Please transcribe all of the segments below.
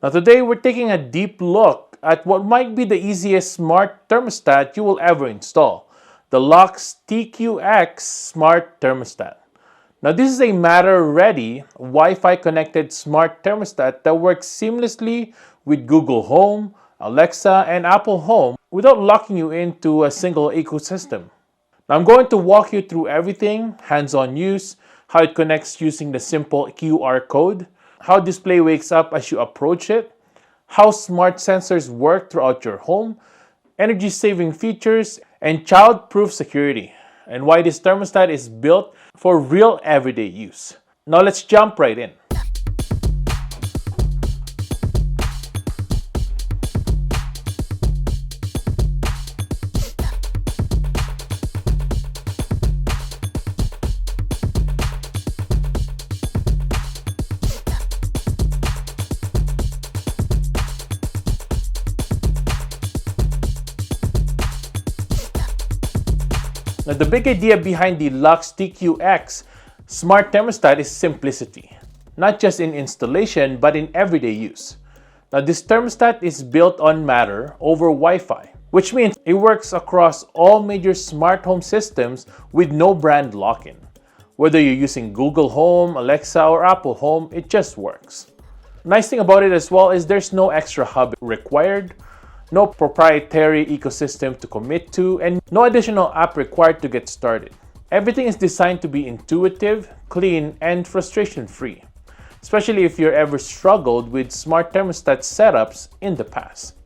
Now today we're taking a deep look at what might be the easiest smart thermostat you will ever install, the Lux TQX Smart Thermostat. Now this is a Matter-ready, Wi-Fi connected smart thermostat that works seamlessly with Google Home, Alexa, and Apple Home without locking you into a single ecosystem. Now I'm going to walk you through everything, hands-on use, how it connects using the simple QR code, how display wakes up as you approach it, how smart sensors work throughout your home, energy-saving features, and child-proof security, and why this thermostat is built for real everyday use. Now let's jump right in. Now, the big idea behind the Lux TQX smart thermostat is simplicity, not just in installation but in everyday use. Now, this thermostat is built on Matter over Wi-Fi, which means it works across all major smart home systems with no brand lock-in. Whether you're using Google Home, Alexa, or Apple Home, it just works. Nice thing about it as well is there's no extra hub required, no proprietary ecosystem to commit to, and no additional app required to get started. Everything is designed to be intuitive, clean, and frustration-free, especially if you've ever struggled with smart thermostat setups in the past.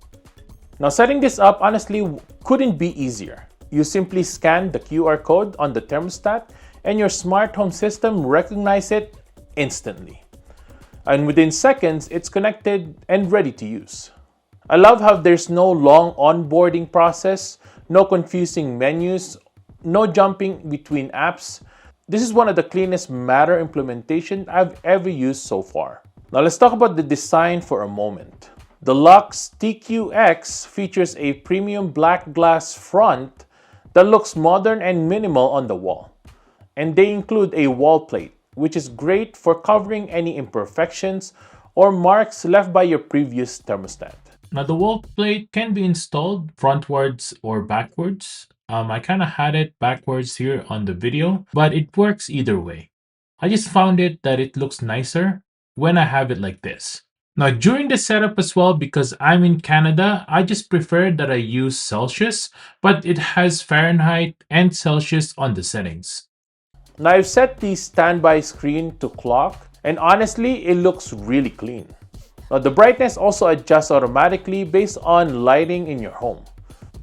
Now, setting this up honestly couldn't be easier. You simply scan the QR code on the thermostat and your smart home system recognizes it instantly. And within seconds, it's connected and ready to use. I love how there's no long onboarding process, no confusing menus, no jumping between apps. This is one of the cleanest Matter implementations I've ever used so far. Now let's talk about the design for a moment. The Lux TQX features a premium black glass front that looks modern and minimal on the wall. And they include a wall plate, which is great for covering any imperfections or marks left by your previous thermostat. Now the wall plate can be installed frontwards or backwards. I kind of had it backwards here on the video, but it works either way. I just found it that it looks nicer when I have it like this. Now during the setup as well, because I'm in Canada, I just prefer that I use Celsius, but it has Fahrenheit and Celsius on the settings. Now I've set the standby screen to clock, and honestly, it looks really clean. Now, the brightness also adjusts automatically based on lighting in your home.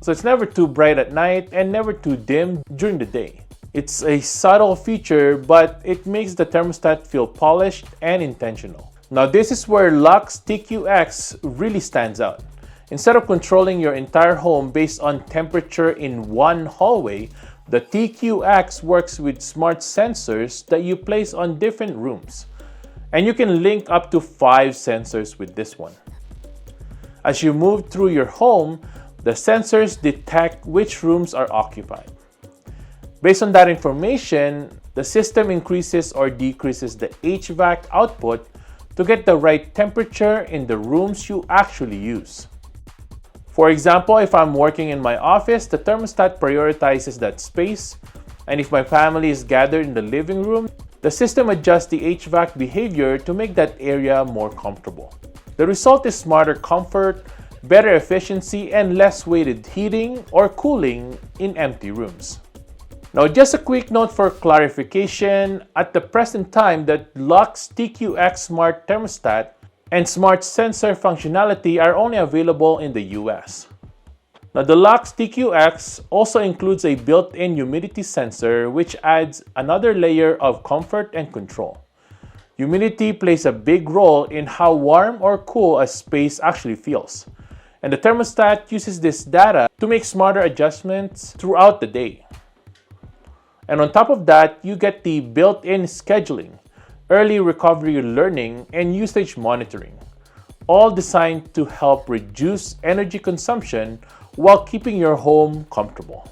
So it's never too bright at night and never too dim during the day. It's a subtle feature, but it makes the thermostat feel polished and intentional. Now, this is where Lux TQX really stands out. Instead of controlling your entire home based on temperature in one hallway, the TQX works with smart sensors that you place on different rooms. And you can link up to 5 sensors with this one. As you move through your home, the sensors detect which rooms are occupied. Based on that information, the system increases or decreases the HVAC output to get the right temperature in the rooms you actually use. For example, if I'm working in my office, the thermostat prioritizes that space, and if my family is gathered in the living room, the system adjusts the HVAC behavior to make that area more comfortable. The result is smarter comfort, better efficiency, and less weighted heating or cooling in empty rooms. Now, just a quick note for clarification, at the present time, the Lux TQX Smart Thermostat and Smart Sensor functionality are only available in the US. Now, the Lux TQX also includes a built-in humidity sensor, which adds another layer of comfort and control. Humidity plays a big role in how warm or cool a space actually feels, and the thermostat uses this data to make smarter adjustments throughout the day. And on top of that, you get the built-in scheduling, early recovery learning, and usage monitoring, all designed to help reduce energy consumption while keeping your home comfortable.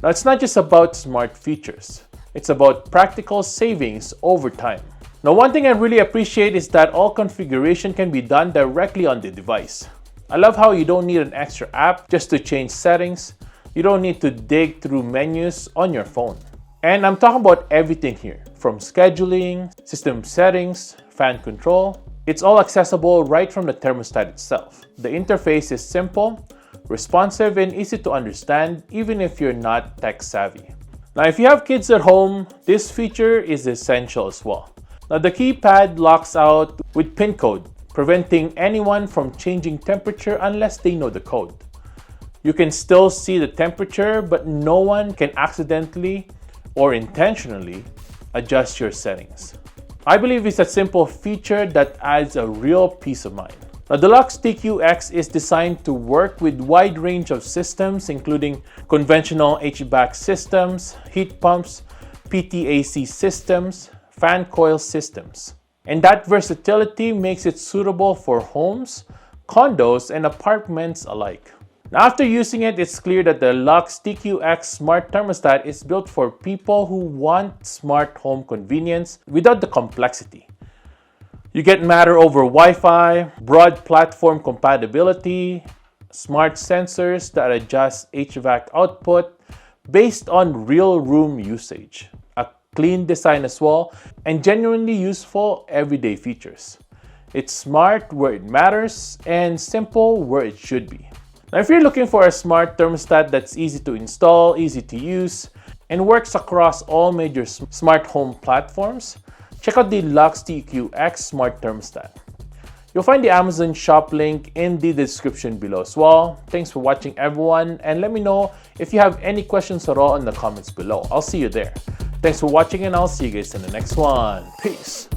Now, it's not just about smart features. It's about practical savings over time. Now, one thing I really appreciate is that all configuration can be done directly on the device. I love how you don't need an extra app just to change settings. You don't need to dig through menus on your phone. And I'm talking about everything here, from scheduling, system settings, fan control. It's all accessible right from the thermostat itself. The interface is simple, responsive, and easy to understand even if you're not tech savvy. Now, if you have kids at home, this feature is essential as well. Now, the keypad locks out with PIN code, preventing anyone from changing temperature unless they know the code. You can still see the temperature, but no one can accidentally or intentionally adjust your settings. I believe it's a simple feature that adds a real peace of mind. Now, the Lux TQX is designed to work with a wide range of systems, including conventional HVAC systems, heat pumps, PTAC systems, fan coil systems. And that versatility makes it suitable for homes, condos, and apartments alike. Now, after using it, it's clear that the Lux TQX smart thermostat is built for people who want smart home convenience without the complexity. You get Matter over Wi-Fi, broad platform compatibility, smart sensors that adjust HVAC output based on real room usage, a clean design as well, and genuinely useful everyday features. It's smart where it matters and simple where it should be. Now, if you're looking for a smart thermostat that's easy to install, easy to use, and works across all major smart home platforms, check out the Lux TQX Smart Thermostat. You'll find the Amazon shop link in the description below as well. Thanks for watching, everyone, and let me know if you have any questions at all in the comments below. I'll see you there. Thanks for watching, and I'll see you guys in the next one. Peace.